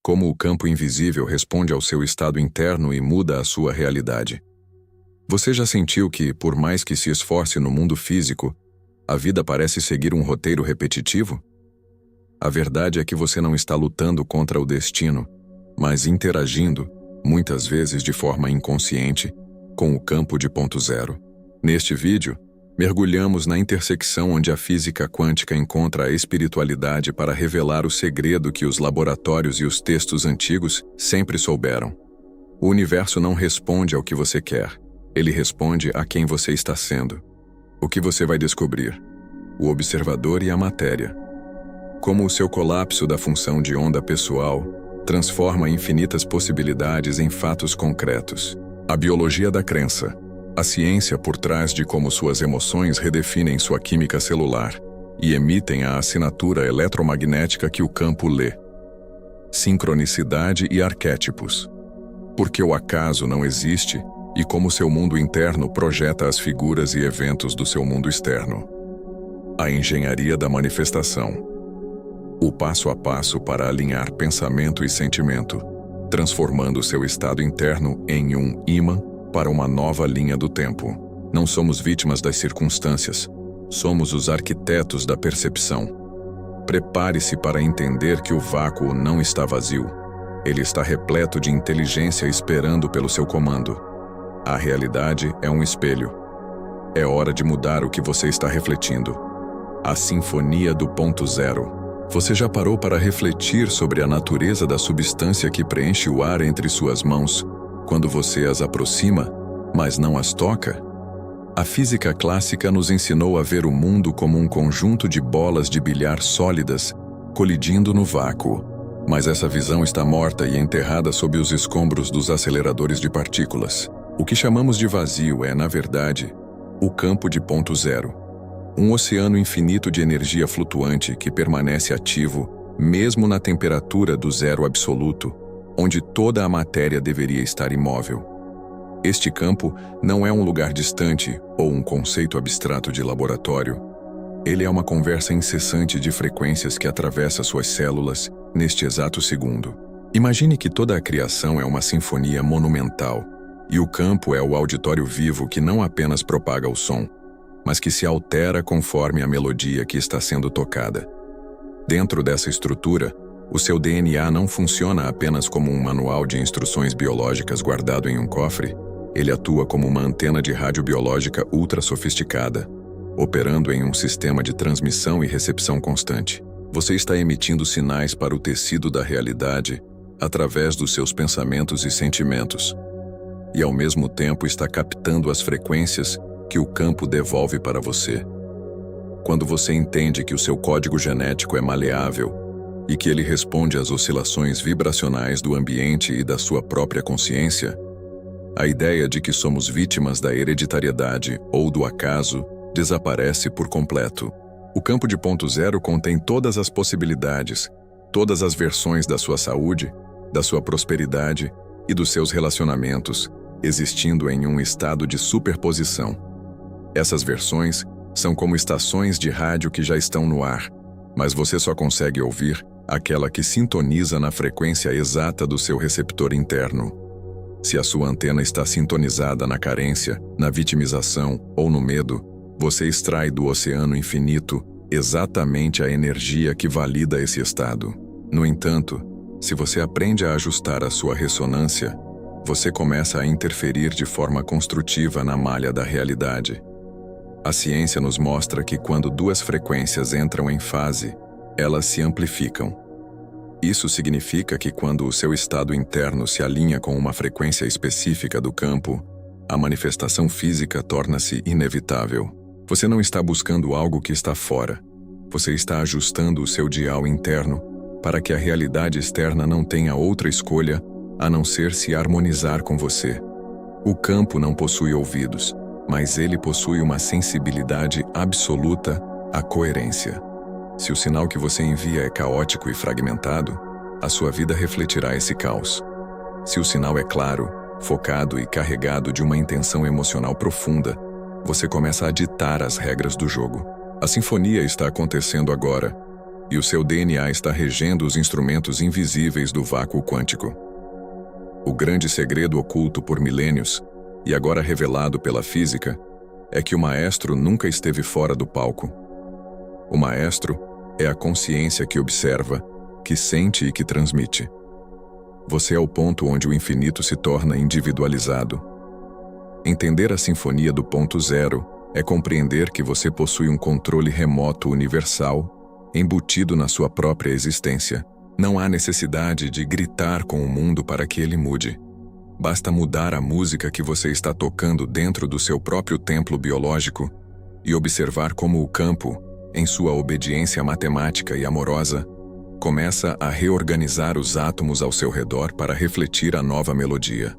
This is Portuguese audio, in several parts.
como o campo invisível responde ao seu estado interno e muda a sua realidade. Você já sentiu que, por mais que se esforce no mundo físico, a vida parece seguir um roteiro repetitivo? A verdade é que você não está lutando contra o destino, mas interagindo, muitas vezes de forma inconsciente, com o campo de ponto zero. Neste vídeo, mergulhamos na intersecção onde a física quântica encontra a espiritualidade para revelar o segredo que os laboratórios e os textos antigos sempre souberam. O universo não responde ao que você quer, ele responde a quem você está sendo. O que você vai descobrir? O observador e a matéria. Como o seu colapso da função de onda pessoal transforma infinitas possibilidades em fatos concretos. A biologia da crença. A ciência por trás de como suas emoções redefinem sua química celular e emitem a assinatura eletromagnética que o campo lê. Sincronicidade e arquétipos. Porque o acaso não existe e como seu mundo interno projeta as figuras e eventos do seu mundo externo. A engenharia da manifestação. O passo a passo para alinhar pensamento e sentimento, transformando seu estado interno em um ímã para uma nova linha do tempo. Não somos vítimas das circunstâncias, somos os arquitetos da percepção. Prepare-se para entender que o vácuo não está vazio. Ele está repleto de inteligência esperando pelo seu comando. A realidade é um espelho. É hora de mudar o que você está refletindo. A sinfonia do ponto zero. Você já parou para refletir sobre a natureza da substância que preenche o ar entre suas mãos quando você as aproxima, mas não as toca? A física clássica nos ensinou a ver o mundo como um conjunto de bolas de bilhar sólidas colidindo no vácuo. Mas essa visão está morta e enterrada sob os escombros dos aceleradores de partículas. O que chamamos de vazio é, na verdade, o campo de ponto zero. Um oceano infinito de energia flutuante que permanece ativo mesmo na temperatura do zero absoluto, onde toda a matéria deveria estar imóvel. Este campo não é um lugar distante ou um conceito abstrato de laboratório. Ele é uma conversa incessante de frequências que atravessa suas células neste exato segundo. Imagine que toda a criação é uma sinfonia monumental, e o campo é o auditório vivo que não apenas propaga o som, mas que se altera conforme a melodia que está sendo tocada. Dentro dessa estrutura, o seu DNA não funciona apenas como um manual de instruções biológicas guardado em um cofre, ele atua como uma antena de rádio biológica ultra sofisticada, operando em um sistema de transmissão e recepção constante. Você está emitindo sinais para o tecido da realidade através dos seus pensamentos e sentimentos, e ao mesmo tempo está captando as frequências que o campo devolve para você. Quando você entende que o seu código genético é maleável e que ele responde às oscilações vibracionais do ambiente e da sua própria consciência, a ideia de que somos vítimas da hereditariedade ou do acaso desaparece por completo. O campo de ponto zero contém todas as possibilidades, todas as versões da sua saúde, da sua prosperidade e dos seus relacionamentos, existindo em um estado de superposição. Essas versões são como estações de rádio que já estão no ar, mas você só consegue ouvir aquela que sintoniza na frequência exata do seu receptor interno. Se a sua antena está sintonizada na carência, na vitimização ou no medo, você extrai do oceano infinito exatamente a energia que valida esse estado. No entanto, se você aprende a ajustar a sua ressonância, você começa a interferir de forma construtiva na malha da realidade. A ciência nos mostra que quando duas frequências entram em fase, elas se amplificam. Isso significa que quando o seu estado interno se alinha com uma frequência específica do campo, a manifestação física torna-se inevitável. Você não está buscando algo que está fora. Você está ajustando o seu dial interno para que a realidade externa não tenha outra escolha a não ser se harmonizar com você. O campo não possui ouvidos, mas ele possui uma sensibilidade absoluta à coerência. Se o sinal que você envia é caótico e fragmentado, a sua vida refletirá esse caos. Se o sinal é claro, focado e carregado de uma intenção emocional profunda, você começa a ditar as regras do jogo. A sinfonia está acontecendo agora, e o seu DNA está regendo os instrumentos invisíveis do vácuo quântico. O grande segredo oculto por milênios, e agora revelado pela física, é que o maestro nunca esteve fora do palco. O maestro é a consciência que observa, que sente e que transmite. Você é o ponto onde o infinito se torna individualizado. Entender a sinfonia do ponto zero é compreender que você possui um controle remoto universal, embutido na sua própria existência. Não há necessidade de gritar com o mundo para que ele mude. Basta mudar a música que você está tocando dentro do seu próprio templo biológico e observar como o campo, em sua obediência matemática e amorosa, começa a reorganizar os átomos ao seu redor para refletir a nova melodia.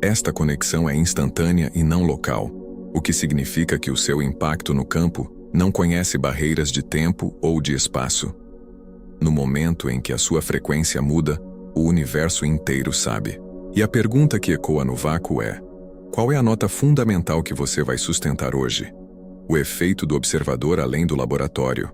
Esta conexão é instantânea e não local, o que significa que o seu impacto no campo não conhece barreiras de tempo ou de espaço. No momento em que a sua frequência muda, o universo inteiro sabe. E a pergunta que ecoa no vácuo é: qual é a nota fundamental que você vai sustentar hoje? O efeito do observador além do laboratório.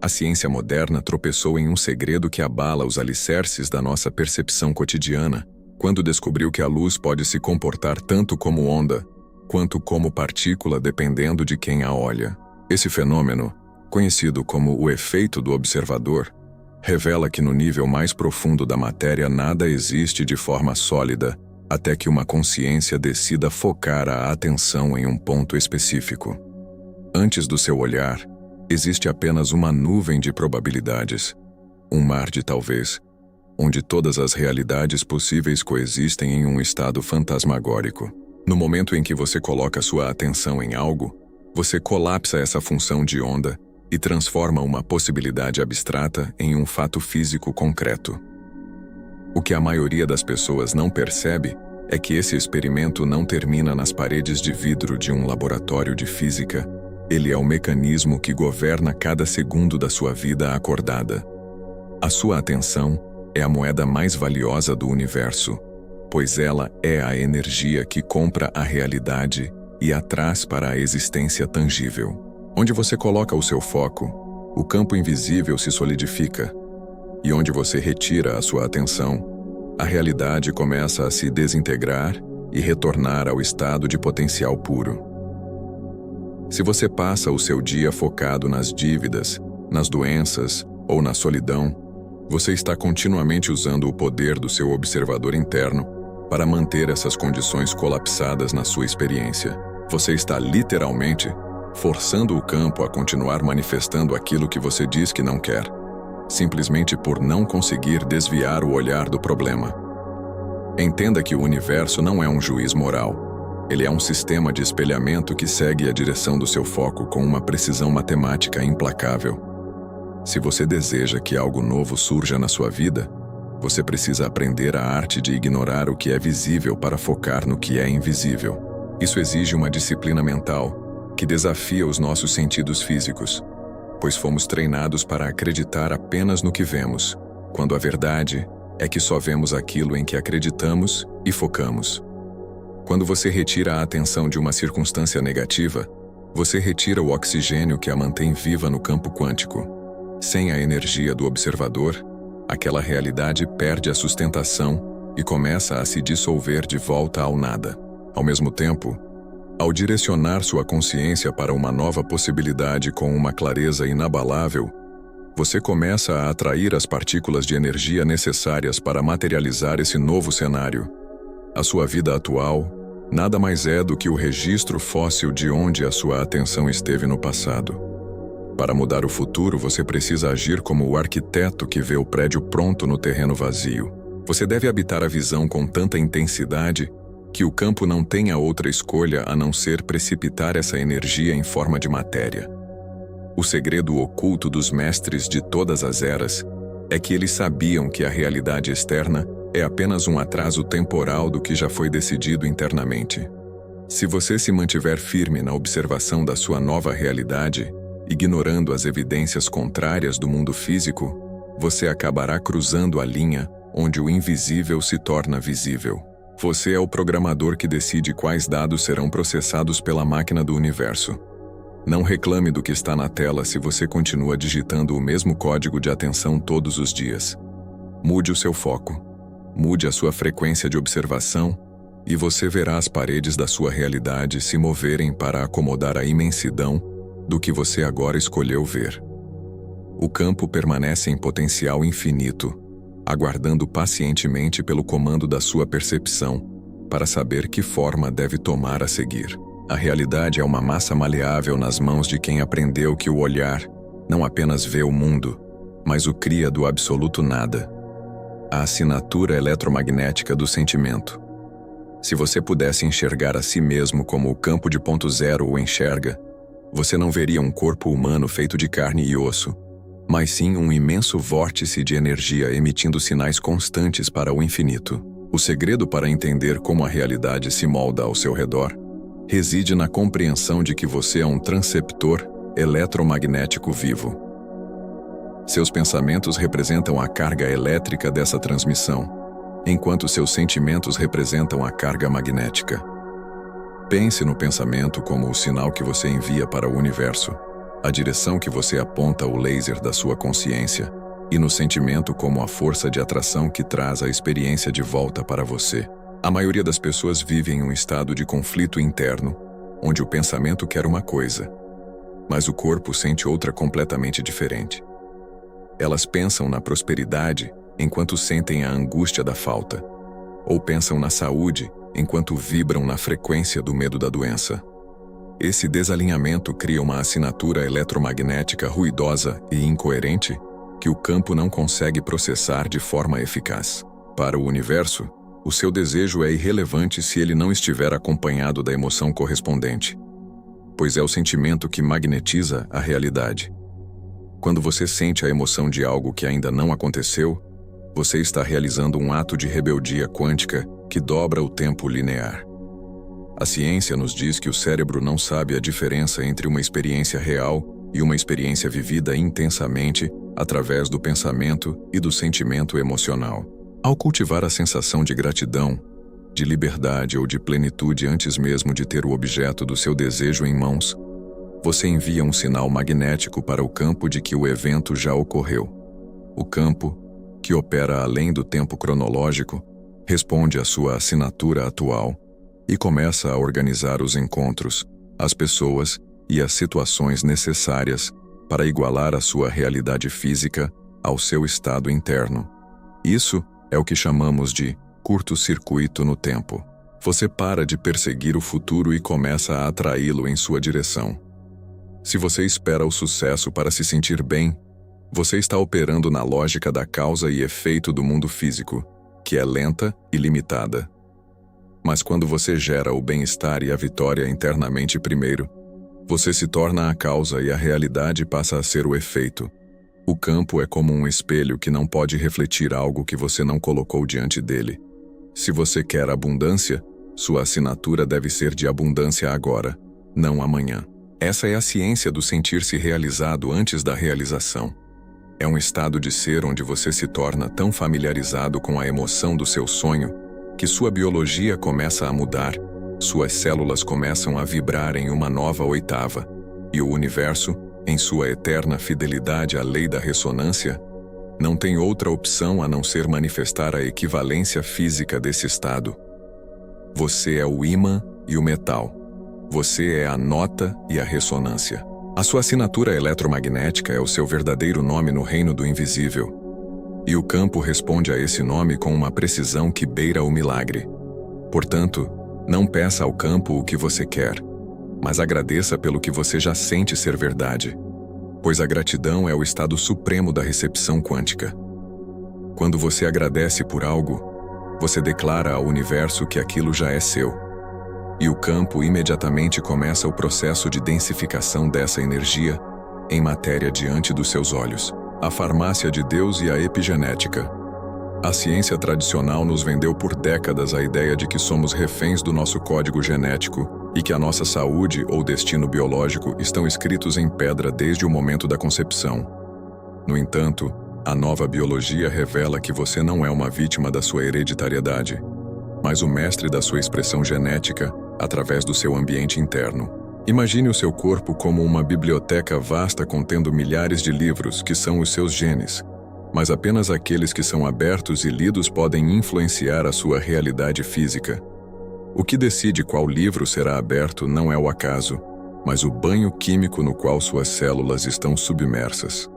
A ciência moderna tropeçou em um segredo que abala os alicerces da nossa percepção cotidiana, quando descobriu que a luz pode se comportar tanto como onda, quanto como partícula dependendo de quem a olha. Esse fenômeno, conhecido como o efeito do observador, revela que no nível mais profundo da matéria nada existe de forma sólida, até que uma consciência decida focar a atenção em um ponto específico. Antes do seu olhar, existe apenas uma nuvem de probabilidades, um mar de talvez, onde todas as realidades possíveis coexistem em um estado fantasmagórico. No momento em que você coloca sua atenção em algo, você colapsa essa função de onda e transforma uma possibilidade abstrata em um fato físico concreto. O que a maioria das pessoas não percebe é que esse experimento não termina nas paredes de vidro de um laboratório de física. Ele é o mecanismo que governa cada segundo da sua vida acordada. A sua atenção é a moeda mais valiosa do universo, pois ela é a energia que compra a realidade e a traz para a existência tangível. Onde você coloca o seu foco, o campo invisível se solidifica, e onde você retira a sua atenção, a realidade começa a se desintegrar e retornar ao estado de potencial puro. Se você passa o seu dia focado nas dívidas, nas doenças ou na solidão, você está continuamente usando o poder do seu observador interno para manter essas condições colapsadas na sua experiência. Você está literalmente forçando o campo a continuar manifestando aquilo que você diz que não quer, simplesmente por não conseguir desviar o olhar do problema. Entenda que o universo não é um juiz moral. Ele é um sistema de espelhamento que segue a direção do seu foco com uma precisão matemática implacável. Se você deseja que algo novo surja na sua vida, você precisa aprender a arte de ignorar o que é visível para focar no que é invisível. Isso exige uma disciplina mental que desafia os nossos sentidos físicos, pois fomos treinados para acreditar apenas no que vemos, quando a verdade é que só vemos aquilo em que acreditamos e focamos. Quando você retira a atenção de uma circunstância negativa, você retira o oxigênio que a mantém viva no campo quântico. Sem a energia do observador, aquela realidade perde a sustentação e começa a se dissolver de volta ao nada. Ao mesmo tempo, ao direcionar sua consciência para uma nova possibilidade com uma clareza inabalável, você começa a atrair as partículas de energia necessárias para materializar esse novo cenário. A sua vida atual nada mais é do que o registro fóssil de onde a sua atenção esteve no passado. Para mudar o futuro, você precisa agir como o arquiteto que vê o prédio pronto no terreno vazio. Você deve habitar a visão com tanta intensidade que o campo não tenha outra escolha a não ser precipitar essa energia em forma de matéria. O segredo oculto dos mestres de todas as eras é que eles sabiam que a realidade externa é apenas um atraso temporal do que já foi decidido internamente. Se você se mantiver firme na observação da sua nova realidade, ignorando as evidências contrárias do mundo físico, você acabará cruzando a linha onde o invisível se torna visível. Você é o programador que decide quais dados serão processados pela máquina do universo. Não reclame do que está na tela se você continua digitando o mesmo código de atenção todos os dias. Mude o seu foco, mude a sua frequência de observação e você verá as paredes da sua realidade se moverem para acomodar a imensidão do que você agora escolheu ver. O campo permanece em potencial infinito, aguardando pacientemente pelo comando da sua percepção para saber que forma deve tomar a seguir. A realidade é uma massa maleável nas mãos de quem aprendeu que o olhar não apenas vê o mundo, mas o cria do absoluto nada. A assinatura eletromagnética do sentimento. Se você pudesse enxergar a si mesmo como o campo de ponto zero o enxerga, você não veria um corpo humano feito de carne e osso, mas sim um imenso vórtice de energia emitindo sinais constantes para o infinito. O segredo para entender como a realidade se molda ao seu redor reside na compreensão de que você é um transceptor eletromagnético vivo. Seus pensamentos representam a carga elétrica dessa transmissão, enquanto seus sentimentos representam a carga magnética. Pense no pensamento como o sinal que você envia para o universo, a direção que você aponta o laser da sua consciência, e no sentimento como a força de atração que traz a experiência de volta para você. A maioria das pessoas vive em um estado de conflito interno, onde o pensamento quer uma coisa, mas o corpo sente outra completamente diferente. Elas pensam na prosperidade enquanto sentem a angústia da falta, ou pensam na saúde enquanto vibram na frequência do medo da doença. Esse desalinhamento cria uma assinatura eletromagnética ruidosa e incoerente que o campo não consegue processar de forma eficaz. Para o universo, o seu desejo é irrelevante se ele não estiver acompanhado da emoção correspondente, pois é o sentimento que magnetiza a realidade. Quando você sente a emoção de algo que ainda não aconteceu, você está realizando um ato de rebeldia quântica que dobra o tempo linear. A ciência nos diz que o cérebro não sabe a diferença entre uma experiência real e uma experiência vivida intensamente através do pensamento e do sentimento emocional. Ao cultivar a sensação de gratidão, de liberdade ou de plenitude antes mesmo de ter o objeto do seu desejo em mãos, você envia um sinal magnético para o campo de que o evento já ocorreu. O campo, que opera além do tempo cronológico, responde à sua assinatura atual e começa a organizar os encontros, as pessoas e as situações necessárias para igualar a sua realidade física ao seu estado interno. Isso é o que chamamos de curto-circuito no tempo. Você para de perseguir o futuro e começa a atraí-lo em sua direção. Se você espera o sucesso para se sentir bem, você está operando na lógica da causa e efeito do mundo físico, que é lenta e limitada. Mas quando você gera o bem-estar e a vitória internamente primeiro, você se torna a causa e a realidade passa a ser o efeito. O campo é como um espelho que não pode refletir algo que você não colocou diante dele. Se você quer abundância, sua assinatura deve ser de abundância agora, não amanhã. Essa é a ciência do sentir-se realizado antes da realização. É um estado de ser onde você se torna tão familiarizado com a emoção do seu sonho que sua biologia começa a mudar, suas células começam a vibrar em uma nova oitava, e o universo, em sua eterna fidelidade à lei da ressonância, não tem outra opção a não ser manifestar a equivalência física desse estado. Você é o ímã e o metal. Você é a nota e a ressonância. A sua assinatura eletromagnética é o seu verdadeiro nome no reino do invisível. E o campo responde a esse nome com uma precisão que beira o milagre. Portanto, não peça ao campo o que você quer, mas agradeça pelo que você já sente ser verdade, pois a gratidão é o estado supremo da recepção quântica. Quando você agradece por algo, você declara ao universo que aquilo já é seu. E o campo imediatamente começa o processo de densificação dessa energia em matéria diante dos seus olhos. A farmácia de Deus e a epigenética. A ciência tradicional nos vendeu por décadas a ideia de que somos reféns do nosso código genético e que a nossa saúde ou destino biológico estão escritos em pedra desde o momento da concepção. No entanto, a nova biologia revela que você não é uma vítima da sua hereditariedade, mas o mestre da sua expressão genética através do seu ambiente interno. Imagine o seu corpo como uma biblioteca vasta contendo milhares de livros que são os seus genes, mas apenas aqueles que são abertos e lidos podem influenciar a sua realidade física. O que decide qual livro será aberto não é o acaso, mas o banho químico no qual suas células estão submersas.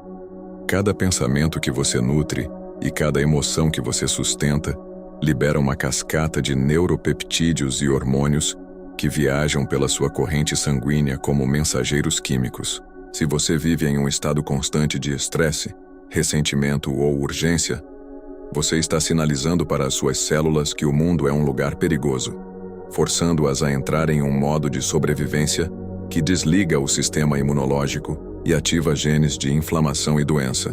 Cada pensamento que você nutre e cada emoção que você sustenta libera uma cascata de neuropeptídeos e hormônios que viajam pela sua corrente sanguínea como mensageiros químicos. Se você vive em um estado constante de estresse, ressentimento ou urgência, você está sinalizando para as suas células que o mundo é um lugar perigoso, forçando-as a entrar em um modo de sobrevivência que desliga o sistema imunológico e ativa genes de inflamação e doença.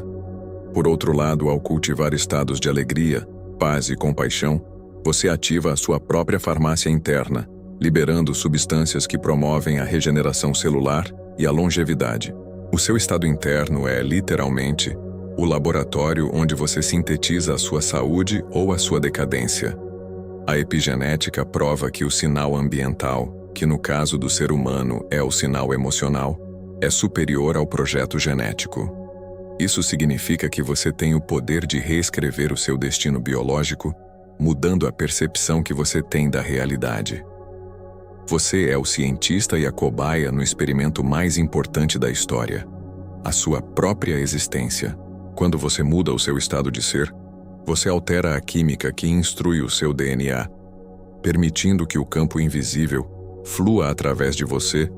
Por outro lado, ao cultivar estados de alegria, paz e compaixão, você ativa a sua própria farmácia interna, liberando substâncias que promovem a regeneração celular e a longevidade. O seu estado interno é, literalmente, o laboratório onde você sintetiza a sua saúde ou a sua decadência. A epigenética prova que o sinal ambiental, que no caso do ser humano é o sinal emocional, é superior ao projeto genético. Isso significa que você tem o poder de reescrever o seu destino biológico, mudando a percepção que você tem da realidade. Você é o cientista e a cobaia no experimento mais importante da história, a sua própria existência. Quando você muda o seu estado de ser, você altera a química que instrui o seu DNA, permitindo que o campo invisível flua através de você,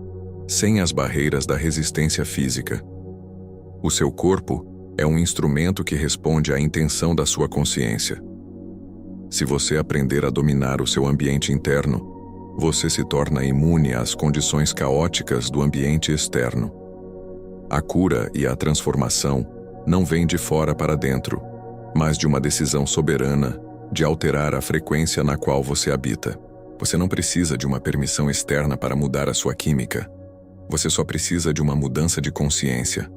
sem as barreiras da resistência física. O seu corpo é um instrumento que responde à intenção da sua consciência. Se você aprender a dominar o seu ambiente interno, você se torna imune às condições caóticas do ambiente externo. A cura e a transformação não vêm de fora para dentro, mas de uma decisão soberana de alterar a frequência na qual você habita. Você não precisa de uma permissão externa para mudar a sua química. Você só precisa de uma mudança de consciência.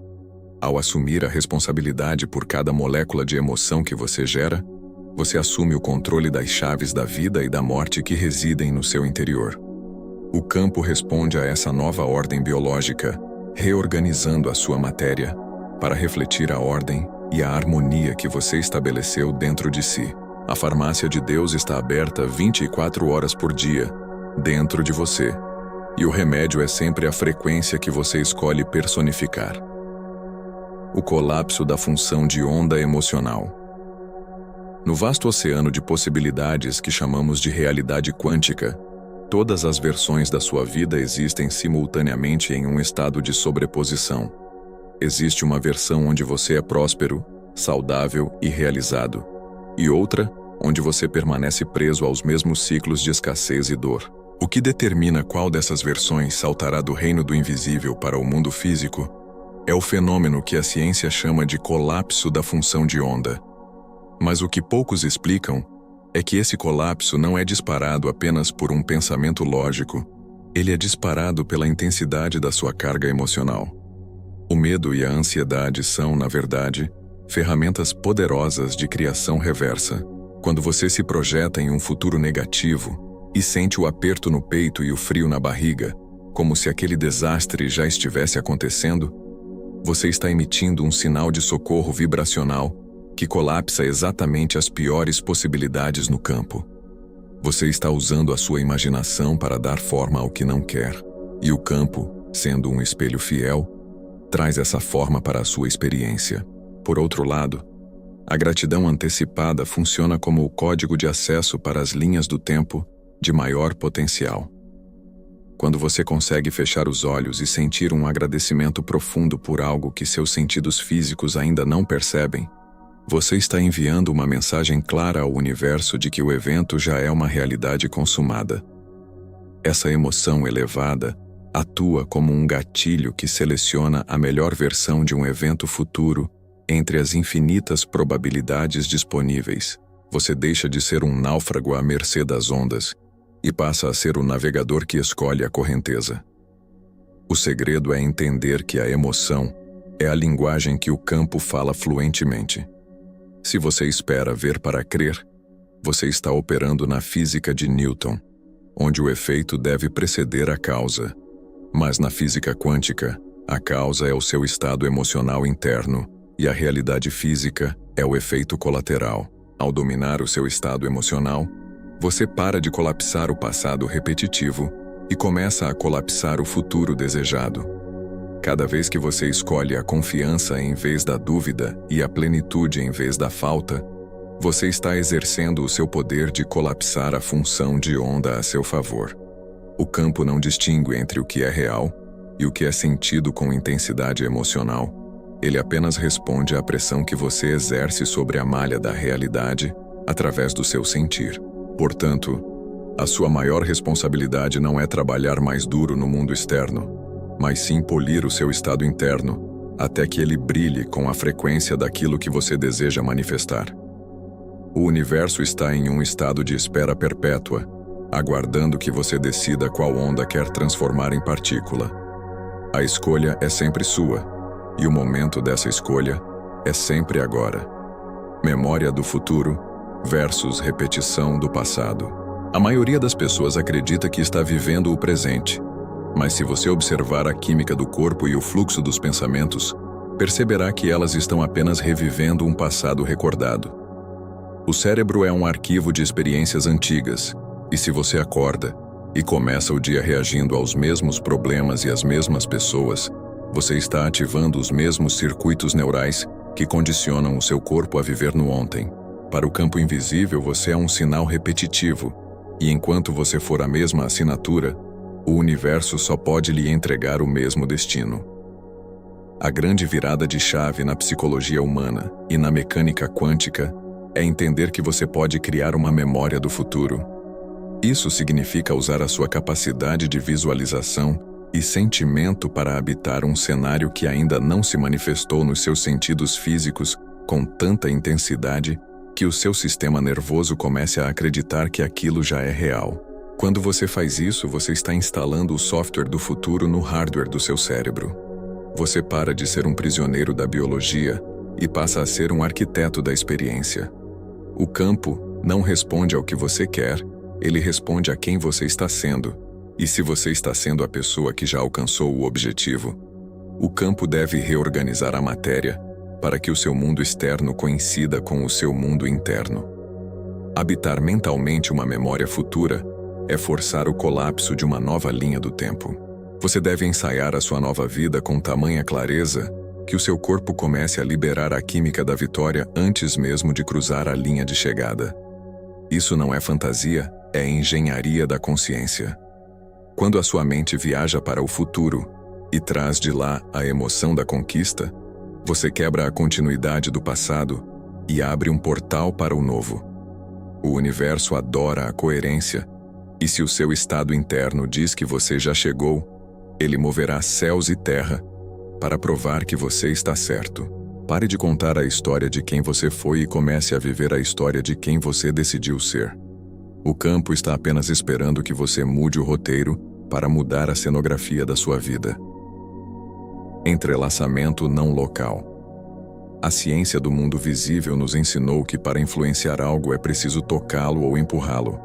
Ao assumir a responsabilidade por cada molécula de emoção que você gera, você assume o controle das chaves da vida e da morte que residem no seu interior. O campo responde a essa nova ordem biológica, reorganizando a sua matéria para refletir a ordem e a harmonia que você estabeleceu dentro de si. A farmácia de Deus está aberta 24 horas por dia, dentro de você, e o remédio é sempre a frequência que você escolhe personificar. O colapso da função de onda emocional. No vasto oceano de possibilidades que chamamos de realidade quântica, todas as versões da sua vida existem simultaneamente em um estado de sobreposição. Existe uma versão onde você é próspero, saudável e realizado, e outra onde você permanece preso aos mesmos ciclos de escassez e dor. O que determina qual dessas versões saltará do reino do invisível para o mundo físico é o fenômeno que a ciência chama de colapso da função de onda. Mas o que poucos explicam é que esse colapso não é disparado apenas por um pensamento lógico, ele é disparado pela intensidade da sua carga emocional. O medo e a ansiedade são, na verdade, ferramentas poderosas de criação reversa. Quando você se projeta em um futuro negativo e sente o aperto no peito e o frio na barriga, como se aquele desastre já estivesse acontecendo, você está emitindo um sinal de socorro vibracional que colapsa exatamente as piores possibilidades no campo. Você está usando a sua imaginação para dar forma ao que não quer, e o campo, sendo um espelho fiel, traz essa forma para a sua experiência. Por outro lado, a gratidão antecipada funciona como o código de acesso para as linhas do tempo de maior potencial. Quando você consegue fechar os olhos e sentir um agradecimento profundo por algo que seus sentidos físicos ainda não percebem, você está enviando uma mensagem clara ao universo de que o evento já é uma realidade consumada. Essa emoção elevada atua como um gatilho que seleciona a melhor versão de um evento futuro entre as infinitas probabilidades disponíveis. Você deixa de ser um náufrago à mercê das ondas e passa a ser o navegador que escolhe a correnteza. O segredo é entender que a emoção é a linguagem que o campo fala fluentemente. Se você espera ver para crer, você está operando na física de Newton, onde o efeito deve preceder a causa. Mas na física quântica, a causa é o seu estado emocional interno e a realidade física é o efeito colateral. Ao dominar o seu estado emocional, você para de colapsar o passado repetitivo e começa a colapsar o futuro desejado. Cada vez que você escolhe a confiança em vez da dúvida e a plenitude em vez da falta, você está exercendo o seu poder de colapsar a função de onda a seu favor. O campo não distingue entre o que é real e o que é sentido com intensidade emocional. Ele apenas responde à pressão que você exerce sobre a malha da realidade através do seu sentir. Portanto, a sua maior responsabilidade não é trabalhar mais duro no mundo externo, mas sim polir o seu estado interno até que ele brilhe com a frequência daquilo que você deseja manifestar. O universo está em um estado de espera perpétua, aguardando que você decida qual onda quer transformar em partícula. A escolha é sempre sua, e o momento dessa escolha é sempre agora. Memória do futuro versus repetição do passado. A maioria das pessoas acredita que está vivendo o presente, mas se você observar a química do corpo e o fluxo dos pensamentos, perceberá que elas estão apenas revivendo um passado recordado. O cérebro é um arquivo de experiências antigas, e se você acorda e começa o dia reagindo aos mesmos problemas e às mesmas pessoas, você está ativando os mesmos circuitos neurais que condicionam o seu corpo a viver no ontem. Para o campo invisível, você é um sinal repetitivo, e enquanto você for a mesma assinatura, o universo só pode lhe entregar o mesmo destino. A grande virada de chave na psicologia humana e na mecânica quântica é entender que você pode criar uma memória do futuro. Isso significa usar a sua capacidade de visualização e sentimento para habitar um cenário que ainda não se manifestou nos seus sentidos físicos com tanta intensidade que o seu sistema nervoso comece a acreditar que aquilo já é real. Quando você faz isso, você está instalando o software do futuro no hardware do seu cérebro. Você para de ser um prisioneiro da biologia e passa a ser um arquiteto da experiência. O campo não responde ao que você quer, ele responde a quem você está sendo. E se você está sendo a pessoa que já alcançou o objetivo, o campo deve reorganizar a matéria para que o seu mundo externo coincida com o seu mundo interno. Habitar mentalmente uma memória futura é forçar o colapso de uma nova linha do tempo. Você deve ensaiar a sua nova vida com tamanha clareza que o seu corpo comece a liberar a química da vitória antes mesmo de cruzar a linha de chegada. Isso não é fantasia, é engenharia da consciência. Quando a sua mente viaja para o futuro e traz de lá a emoção da conquista, você quebra a continuidade do passado e abre um portal para o novo. O universo adora a coerência, e se o seu estado interno diz que você já chegou, ele moverá céus e terra para provar que você está certo. Pare de contar a história de quem você foi e comece a viver a história de quem você decidiu ser. O campo está apenas esperando que você mude o roteiro para mudar a cenografia da sua vida. Entrelaçamento não local. A ciência do mundo visível nos ensinou que para influenciar algo é preciso tocá-lo ou empurrá-lo.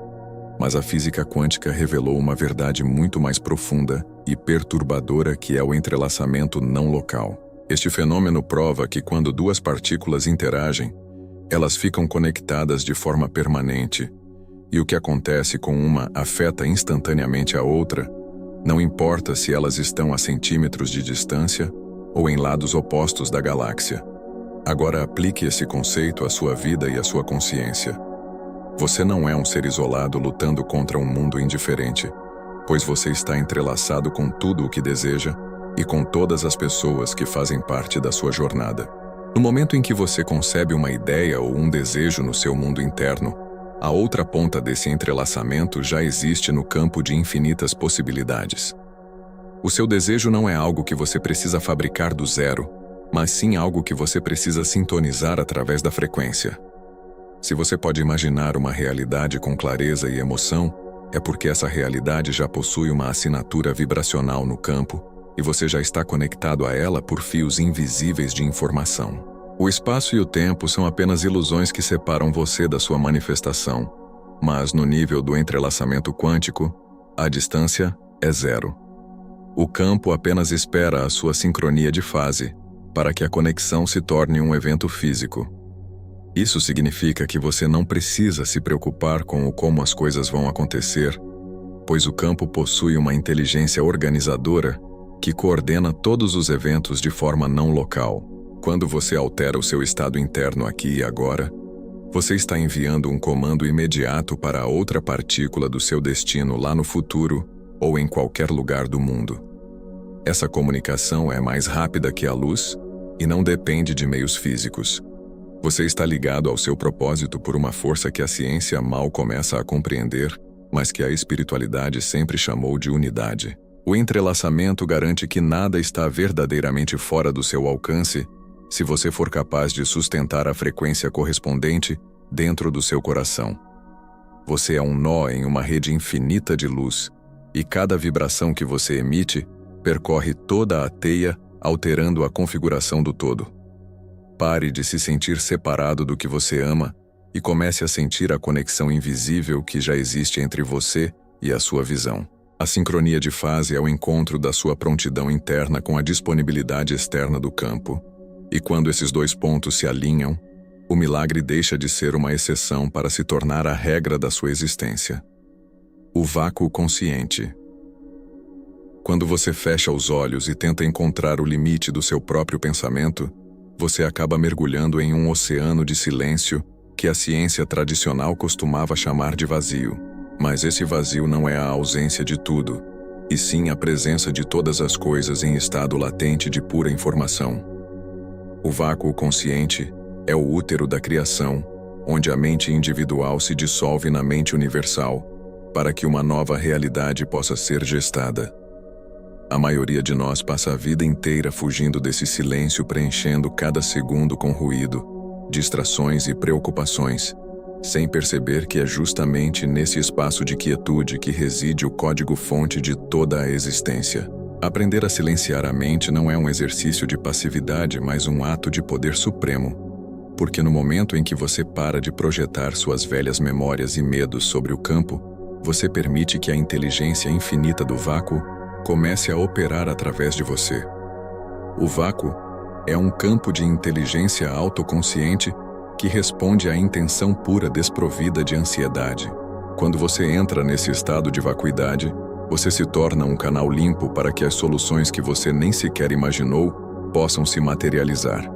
Mas a física quântica revelou uma verdade muito mais profunda e perturbadora que é o entrelaçamento não local. Este fenômeno prova que quando duas partículas interagem, elas ficam conectadas de forma permanente, e o que acontece com uma afeta instantaneamente a outra, não importa se elas estão a centímetros de distância ou em lados opostos da galáxia. Agora aplique esse conceito à sua vida e à sua consciência. Você não é um ser isolado lutando contra um mundo indiferente, pois você está entrelaçado com tudo o que deseja e com todas as pessoas que fazem parte da sua jornada. No momento em que você concebe uma ideia ou um desejo no seu mundo interno, a outra ponta desse entrelaçamento já existe no campo de infinitas possibilidades. O seu desejo não é algo que você precisa fabricar do zero, mas sim algo que você precisa sintonizar através da frequência. Se você pode imaginar uma realidade com clareza e emoção, é porque essa realidade já possui uma assinatura vibracional no campo e você já está conectado a ela por fios invisíveis de informação. O espaço e o tempo são apenas ilusões que separam você da sua manifestação, mas no nível do entrelaçamento quântico, a distância é zero. O campo apenas espera a sua sincronia de fase, para que a conexão se torne um evento físico. Isso significa que você não precisa se preocupar com como as coisas vão acontecer, pois o campo possui uma inteligência organizadora que coordena todos os eventos de forma não local. Quando você altera o seu estado interno aqui e agora, você está enviando um comando imediato para a outra partícula do seu destino lá no futuro ou em qualquer lugar do mundo. Essa comunicação é mais rápida que a luz e não depende de meios físicos. Você está ligado ao seu propósito por uma força que a ciência mal começa a compreender, mas que a espiritualidade sempre chamou de unidade. O entrelaçamento garante que nada está verdadeiramente fora do seu alcance se você for capaz de sustentar a frequência correspondente dentro do seu coração. Você é um nó em uma rede infinita de luz, e cada vibração que você emite percorre toda a teia, alterando a configuração do todo. Pare de se sentir separado do que você ama e comece a sentir a conexão invisível que já existe entre você e a sua visão. A sincronia de fase é o encontro da sua prontidão interna com a disponibilidade externa do campo. E quando esses dois pontos se alinham, o milagre deixa de ser uma exceção para se tornar a regra da sua existência. O vácuo consciente. Quando você fecha os olhos e tenta encontrar o limite do seu próprio pensamento, você acaba mergulhando em um oceano de silêncio que a ciência tradicional costumava chamar de vazio. Mas esse vazio não é a ausência de tudo, e sim a presença de todas as coisas em estado latente de pura informação. O vácuo consciente é o útero da criação, onde a mente individual se dissolve na mente universal, para que uma nova realidade possa ser gestada. A maioria de nós passa a vida inteira fugindo desse silêncio, preenchendo cada segundo com ruído, distrações e preocupações, sem perceber que é justamente nesse espaço de quietude que reside o código-fonte de toda a existência. Aprender a silenciar a mente não é um exercício de passividade, mas um ato de poder supremo, porque no momento em que você para de projetar suas velhas memórias e medos sobre o campo, você permite que a inteligência infinita do vácuo comece a operar através de você. O vácuo é um campo de inteligência autoconsciente que responde à intenção pura desprovida de ansiedade. Quando você entra nesse estado de vacuidade, você se torna um canal limpo para que as soluções que você nem sequer imaginou possam se materializar.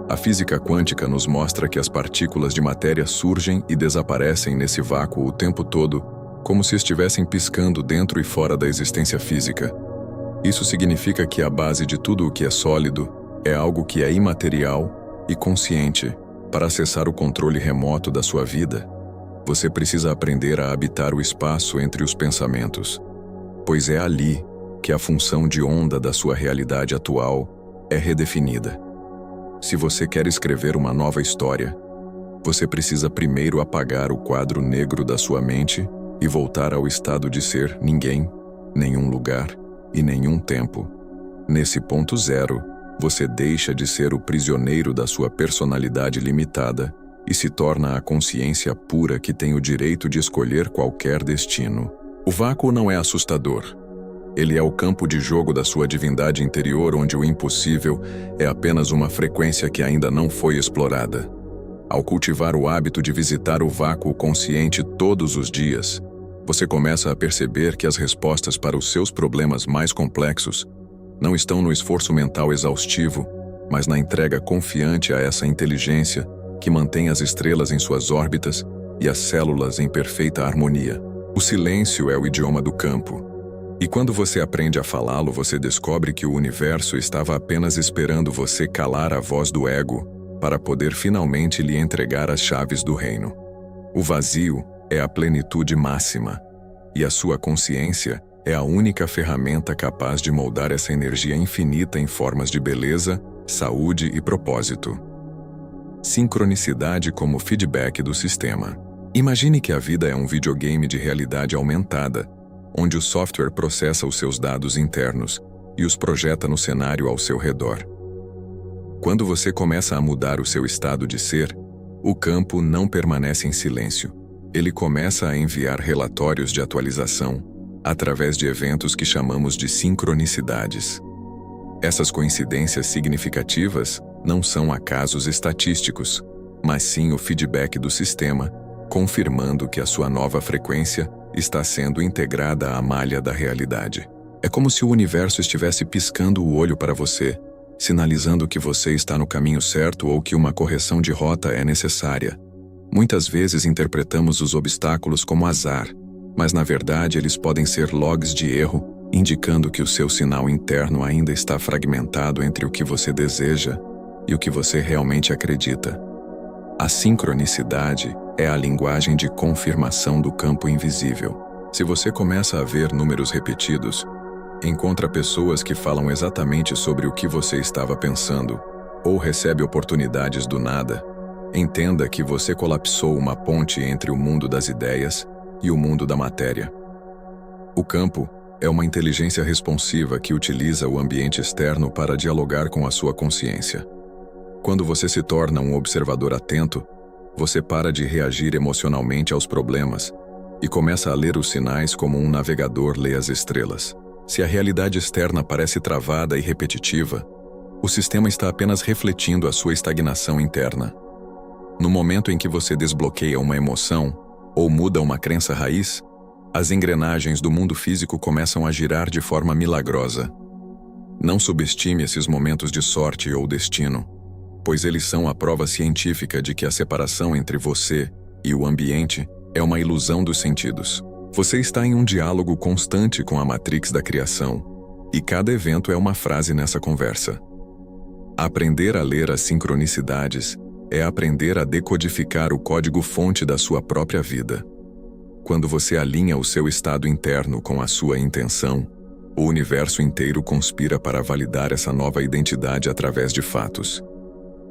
A física quântica nos mostra que as partículas de matéria surgem e desaparecem nesse vácuo o tempo todo, como se estivessem piscando dentro e fora da existência física. Isso significa que a base de tudo o que é sólido é algo que é imaterial e consciente. Para acessar o controle remoto da sua vida, você precisa aprender a habitar o espaço entre os pensamentos, pois é ali que a função de onda da sua realidade atual é redefinida. Se você quer escrever uma nova história, você precisa primeiro apagar o quadro negro da sua mente e voltar ao estado de ser ninguém, nenhum lugar e nenhum tempo. Nesse ponto zero, você deixa de ser o prisioneiro da sua personalidade limitada e se torna a consciência pura que tem o direito de escolher qualquer destino. O vácuo não é assustador. Ele é o campo de jogo da sua divindade interior, onde o impossível é apenas uma frequência que ainda não foi explorada. Ao cultivar o hábito de visitar o vácuo consciente todos os dias, você começa a perceber que as respostas para os seus problemas mais complexos não estão no esforço mental exaustivo, mas na entrega confiante a essa inteligência que mantém as estrelas em suas órbitas e as células em perfeita harmonia. O silêncio é o idioma do campo. E quando você aprende a falá-lo, você descobre que o universo estava apenas esperando você calar a voz do ego para poder finalmente lhe entregar as chaves do reino. O vazio é a plenitude máxima, e a sua consciência é a única ferramenta capaz de moldar essa energia infinita em formas de beleza, saúde e propósito. Sincronicidade como feedback do sistema. Imagine que a vida é um videogame de realidade aumentada, onde o software processa os seus dados internos e os projeta no cenário ao seu redor. Quando você começa a mudar o seu estado de ser, o campo não permanece em silêncio. Ele começa a enviar relatórios de atualização, através de eventos que chamamos de sincronicidades. Essas coincidências significativas não são acasos estatísticos, mas sim o feedback do sistema, confirmando que a sua nova frequência está sendo integrada à malha da realidade. É como se o universo estivesse piscando o olho para você, sinalizando que você está no caminho certo ou que uma correção de rota é necessária. Muitas vezes interpretamos os obstáculos como azar, mas na verdade eles podem ser logs de erro, indicando que o seu sinal interno ainda está fragmentado entre o que você deseja e o que você realmente acredita. A sincronicidade é a linguagem de confirmação do campo invisível. Se você começa a ver números repetidos, encontra pessoas que falam exatamente sobre o que você estava pensando, ou recebe oportunidades do nada, entenda que você colapsou uma ponte entre o mundo das ideias e o mundo da matéria. O campo é uma inteligência responsiva que utiliza o ambiente externo para dialogar com a sua consciência. Quando você se torna um observador atento, você para de reagir emocionalmente aos problemas e começa a ler os sinais como um navegador lê as estrelas. Se a realidade externa parece travada e repetitiva, o sistema está apenas refletindo a sua estagnação interna. No momento em que você desbloqueia uma emoção ou muda uma crença raiz, as engrenagens do mundo físico começam a girar de forma milagrosa. Não subestime esses momentos de sorte ou destino, pois eles são a prova científica de que a separação entre você e o ambiente é uma ilusão dos sentidos. Você está em um diálogo constante com a matrix da criação, e cada evento é uma frase nessa conversa. Aprender a ler as sincronicidades é aprender a decodificar o código-fonte da sua própria vida. Quando você alinha o seu estado interno com a sua intenção, o universo inteiro conspira para validar essa nova identidade através de fatos.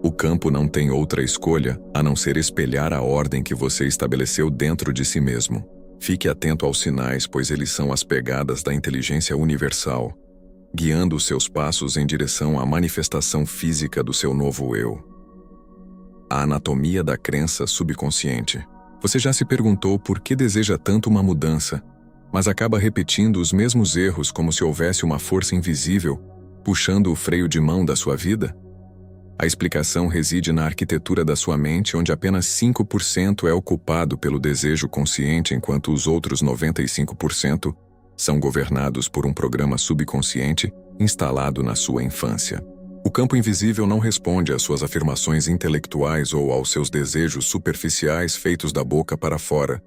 O campo não tem outra escolha a não ser espelhar a ordem que você estabeleceu dentro de si mesmo. Fique atento aos sinais, pois eles são as pegadas da inteligência universal, guiando os seus passos em direção à manifestação física do seu novo eu. A anatomia da crença subconsciente. Você já se perguntou por que deseja tanto uma mudança, mas acaba repetindo os mesmos erros como se houvesse uma força invisível puxando o freio de mão da sua vida? A explicação reside na arquitetura da sua mente, onde apenas 5% é ocupado pelo desejo consciente, enquanto os outros 95% são governados por um programa subconsciente instalado na sua infância. O campo invisível não responde às suas afirmações intelectuais ou aos seus desejos superficiais feitos da boca para fora,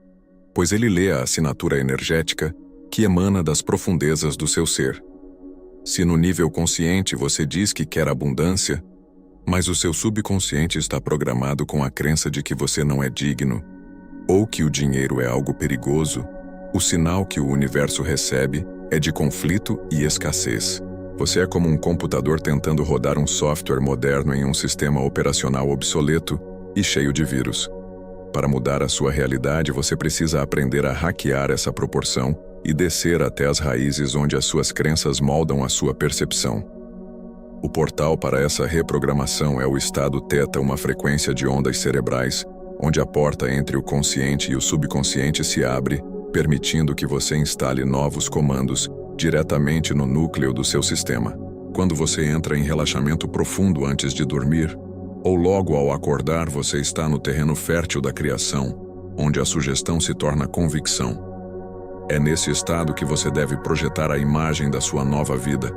pois ele lê a assinatura energética que emana das profundezas do seu ser. Se no nível consciente você diz que quer abundância, mas o seu subconsciente está programado com a crença de que você não é digno, ou que o dinheiro é algo perigoso, o sinal que o universo recebe é de conflito e escassez. Você é como um computador tentando rodar um software moderno em um sistema operacional obsoleto e cheio de vírus. Para mudar a sua realidade, você precisa aprender a hackear essa proporção e descer até as raízes onde as suas crenças moldam a sua percepção. O portal para essa reprogramação é o estado teta, uma frequência de ondas cerebrais, onde a porta entre o consciente e o subconsciente se abre, permitindo que você instale novos comandos diretamente no núcleo do seu sistema. Quando você entra em relaxamento profundo antes de dormir, ou logo ao acordar, você está no terreno fértil da criação, onde a sugestão se torna convicção. É nesse estado que você deve projetar a imagem da sua nova vida,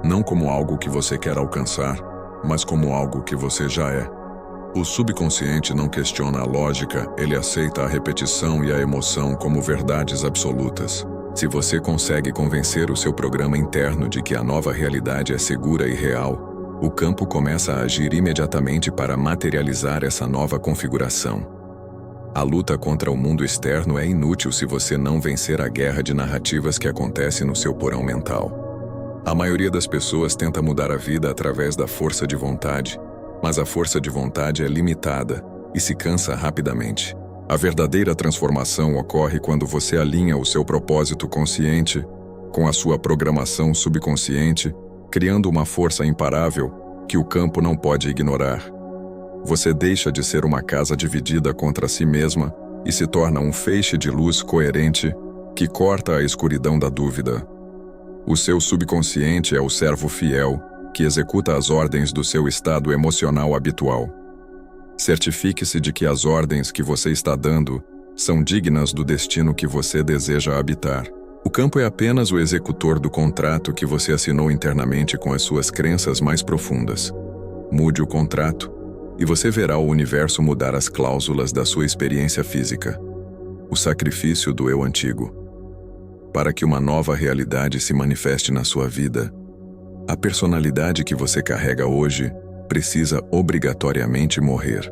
não como algo que você quer alcançar, mas como algo que você já é. O subconsciente não questiona a lógica, ele aceita a repetição e a emoção como verdades absolutas. Se você consegue convencer o seu programa interno de que a nova realidade é segura e real, o campo começa a agir imediatamente para materializar essa nova configuração. A luta contra o mundo externo é inútil se você não vencer a guerra de narrativas que acontece no seu porão mental. A maioria das pessoas tenta mudar a vida através da força de vontade, mas a força de vontade é limitada e se cansa rapidamente. A verdadeira transformação ocorre quando você alinha o seu propósito consciente com a sua programação subconsciente, criando uma força imparável que o campo não pode ignorar. Você deixa de ser uma casa dividida contra si mesma e se torna um feixe de luz coerente que corta a escuridão da dúvida. O seu subconsciente é o servo fiel que executa as ordens do seu estado emocional habitual. Certifique-se de que as ordens que você está dando são dignas do destino que você deseja habitar. O campo é apenas o executor do contrato que você assinou internamente com as suas crenças mais profundas. Mude o contrato e você verá o universo mudar as cláusulas da sua experiência física. O sacrifício do eu antigo. Para que uma nova realidade se manifeste na sua vida, a personalidade que você carrega hoje precisa obrigatoriamente morrer.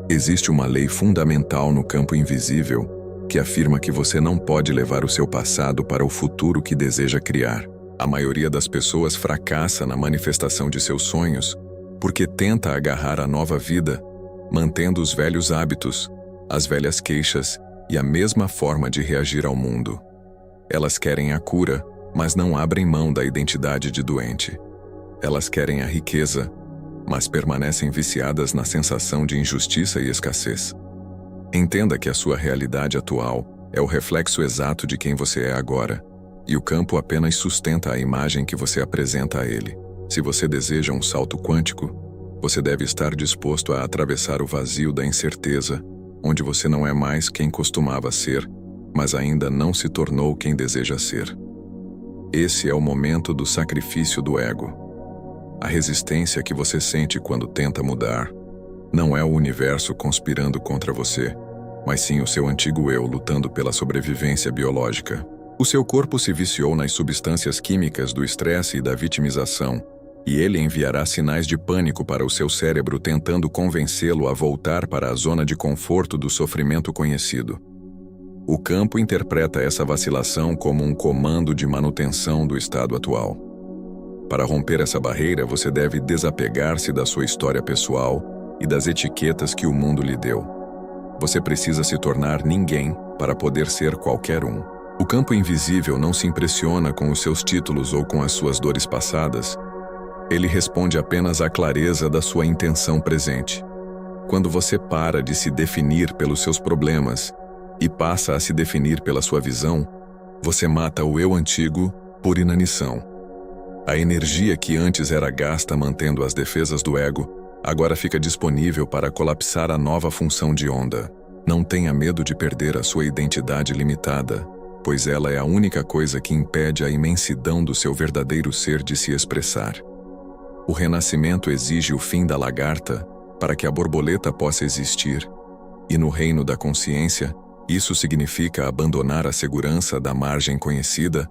Existe uma lei fundamental no campo invisível que afirma que você não pode levar o seu passado para o futuro que deseja criar. A maioria das pessoas fracassa na manifestação de seus sonhos porque tenta agarrar a nova vida, mantendo os velhos hábitos, as velhas queixas e a mesma forma de reagir ao mundo. Elas querem a cura, mas não abrem mão da identidade de doente. Elas querem a riqueza, mas permanecem viciadas na sensação de injustiça e escassez. Entenda que a sua realidade atual é o reflexo exato de quem você é agora, e o campo apenas sustenta a imagem que você apresenta a ele. Se você deseja um salto quântico, você deve estar disposto a atravessar o vazio da incerteza, onde você não é mais quem costumava ser, mas ainda não se tornou quem deseja ser. Esse é o momento do sacrifício do ego. A resistência que você sente quando tenta mudar não é o universo conspirando contra você, mas sim o seu antigo eu lutando pela sobrevivência biológica. O seu corpo se viciou nas substâncias químicas do estresse e da vitimização, e ele enviará sinais de pânico para o seu cérebro tentando convencê-lo a voltar para a zona de conforto do sofrimento conhecido. O campo interpreta essa vacilação como um comando de manutenção do estado atual. Para romper essa barreira, você deve desapegar-se da sua história pessoal e das etiquetas que o mundo lhe deu. Você precisa se tornar ninguém para poder ser qualquer um. O campo invisível não se impressiona com os seus títulos ou com as suas dores passadas. Ele responde apenas à clareza da sua intenção presente. Quando você para de se definir pelos seus problemas e passa a se definir pela sua visão, você mata o eu antigo por inanição. A energia que antes era gasta mantendo as defesas do ego, agora fica disponível para colapsar a nova função de onda. Não tenha medo de perder a sua identidade limitada, pois ela é a única coisa que impede a imensidão do seu verdadeiro ser de se expressar. O renascimento exige o fim da lagarta para que a borboleta possa existir, e no reino da consciência, isso significa abandonar a segurança da margem conhecida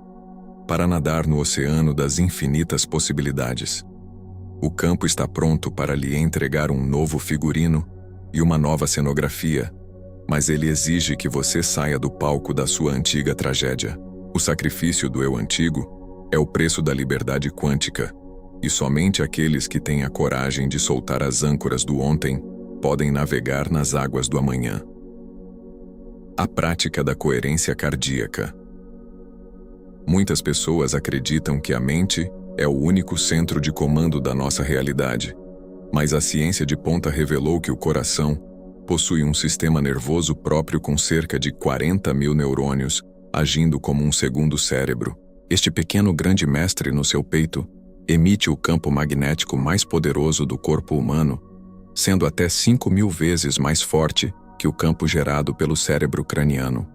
para nadar no oceano das infinitas possibilidades. O campo está pronto para lhe entregar um novo figurino e uma nova cenografia, mas ele exige que você saia do palco da sua antiga tragédia. O sacrifício do eu antigo é o preço da liberdade quântica, e somente aqueles que têm a coragem de soltar as âncoras do ontem podem navegar nas águas do amanhã. A prática da coerência cardíaca. Muitas pessoas acreditam que a mente é o único centro de comando da nossa realidade, mas a ciência de ponta revelou que o coração possui um sistema nervoso próprio com cerca de 40 mil neurônios, agindo como um segundo cérebro. Este pequeno grande mestre no seu peito emite o campo magnético mais poderoso do corpo humano, sendo até 5.000 vezes mais forte que o campo gerado pelo cérebro craniano.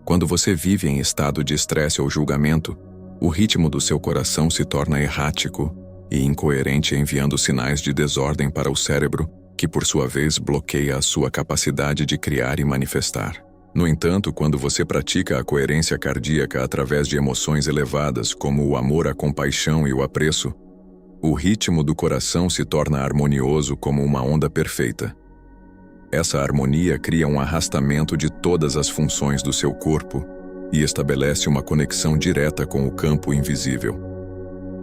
Quando você vive em estado de estresse ou julgamento, o ritmo do seu coração se torna errático e incoerente, enviando sinais de desordem para o cérebro, que por sua vez bloqueia a sua capacidade de criar e manifestar. No entanto, quando você pratica a coerência cardíaca através de emoções elevadas como o amor, a compaixão e o apreço, o ritmo do coração se torna harmonioso como uma onda perfeita. Essa harmonia cria um arrastamento de todas as funções do seu corpo e estabelece uma conexão direta com o campo invisível.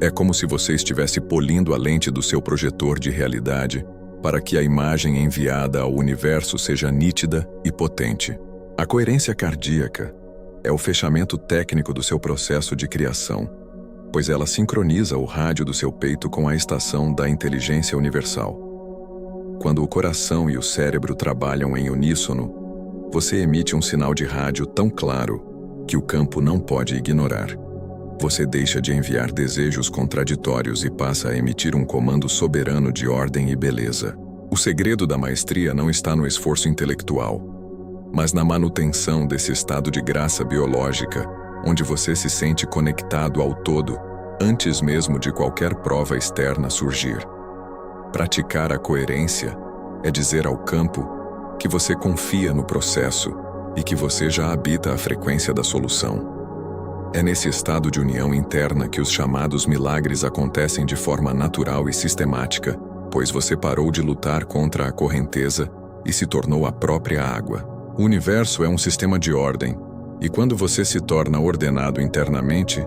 É como se você estivesse polindo a lente do seu projetor de realidade para que a imagem enviada ao universo seja nítida e potente. A coerência cardíaca é o fechamento técnico do seu processo de criação, pois ela sincroniza o rádio do seu peito com a estação da inteligência universal. Quando o coração e o cérebro trabalham em uníssono, você emite um sinal de rádio tão claro que o campo não pode ignorar. Você deixa de enviar desejos contraditórios e passa a emitir um comando soberano de ordem e beleza. O segredo da maestria não está no esforço intelectual, mas na manutenção desse estado de graça biológica, onde você se sente conectado ao todo, antes mesmo de qualquer prova externa surgir. Praticar a coerência é dizer ao campo que você confia no processo e que você já habita a frequência da solução. É nesse estado de união interna que os chamados milagres acontecem de forma natural e sistemática, pois você parou de lutar contra a correnteza e se tornou a própria água. O universo é um sistema de ordem, e quando você se torna ordenado internamente,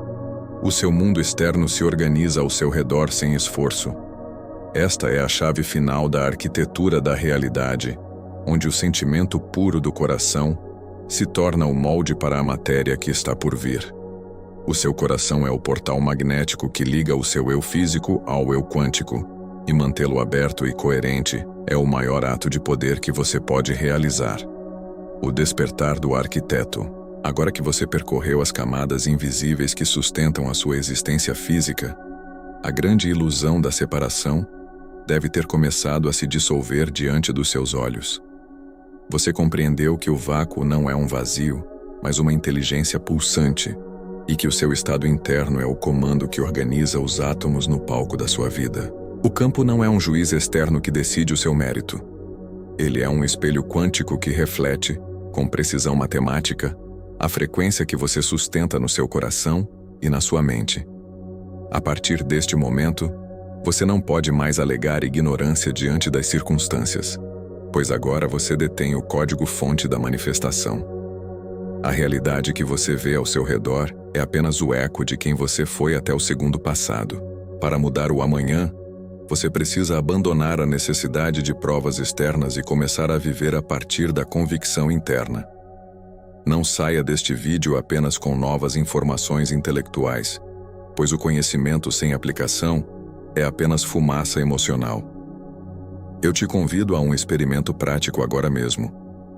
o seu mundo externo se organiza ao seu redor sem esforço. Esta é a chave final da arquitetura da realidade, onde o sentimento puro do coração se torna o molde para a matéria que está por vir. O seu coração é o portal magnético que liga o seu eu físico ao eu quântico, e mantê-lo aberto e coerente é o maior ato de poder que você pode realizar. O despertar do arquiteto. Agora que você percorreu as camadas invisíveis que sustentam a sua existência física, a grande ilusão da separação deve ter começado a se dissolver diante dos seus olhos. Você compreendeu que o vácuo não é um vazio, mas uma inteligência pulsante, e que o seu estado interno é o comando que organiza os átomos no palco da sua vida. O campo não é um juiz externo que decide o seu mérito. Ele é um espelho quântico que reflete, com precisão matemática, a frequência que você sustenta no seu coração e na sua mente. A partir deste momento, você não pode mais alegar ignorância diante das circunstâncias, pois agora você detém o código-fonte da manifestação. A realidade que você vê ao seu redor é apenas o eco de quem você foi até o segundo passado. Para mudar o amanhã, você precisa abandonar a necessidade de provas externas e começar a viver a partir da convicção interna. Não saia deste vídeo apenas com novas informações intelectuais, pois o conhecimento sem aplicação é apenas fumaça emocional. Eu te convido a um experimento prático agora mesmo.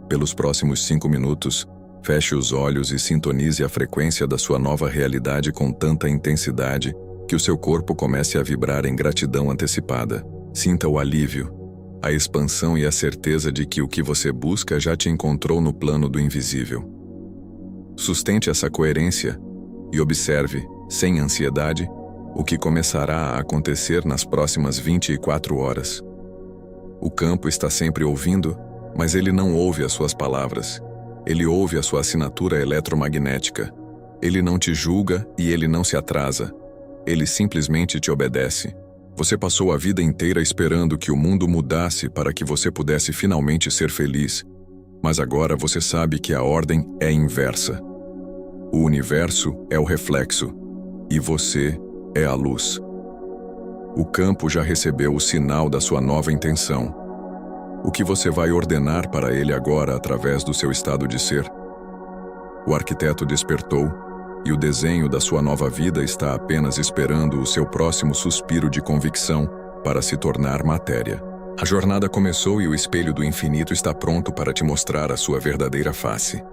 Pelos próximos 5 minutos, feche os olhos e sintonize a frequência da sua nova realidade com tanta intensidade que o seu corpo comece a vibrar em gratidão antecipada. Sinta o alívio, a expansão e a certeza de que o que você busca já te encontrou no plano do invisível. Sustente essa coerência e observe, sem ansiedade, o que começará a acontecer nas próximas 24 horas. O campo está sempre ouvindo, mas ele não ouve as suas palavras. Ele ouve a sua assinatura eletromagnética. Ele não te julga e ele não se atrasa. Ele simplesmente te obedece. Você passou a vida inteira esperando que o mundo mudasse para que você pudesse finalmente ser feliz. Mas agora você sabe que a ordem é inversa. O universo é o reflexo, e você é a luz. O campo já recebeu o sinal da sua nova intenção. O que você vai ordenar para ele agora através do seu estado de ser? O arquiteto despertou, e o desenho da sua nova vida está apenas esperando o seu próximo suspiro de convicção para se tornar matéria. A jornada começou e o espelho do infinito está pronto para te mostrar a sua verdadeira face.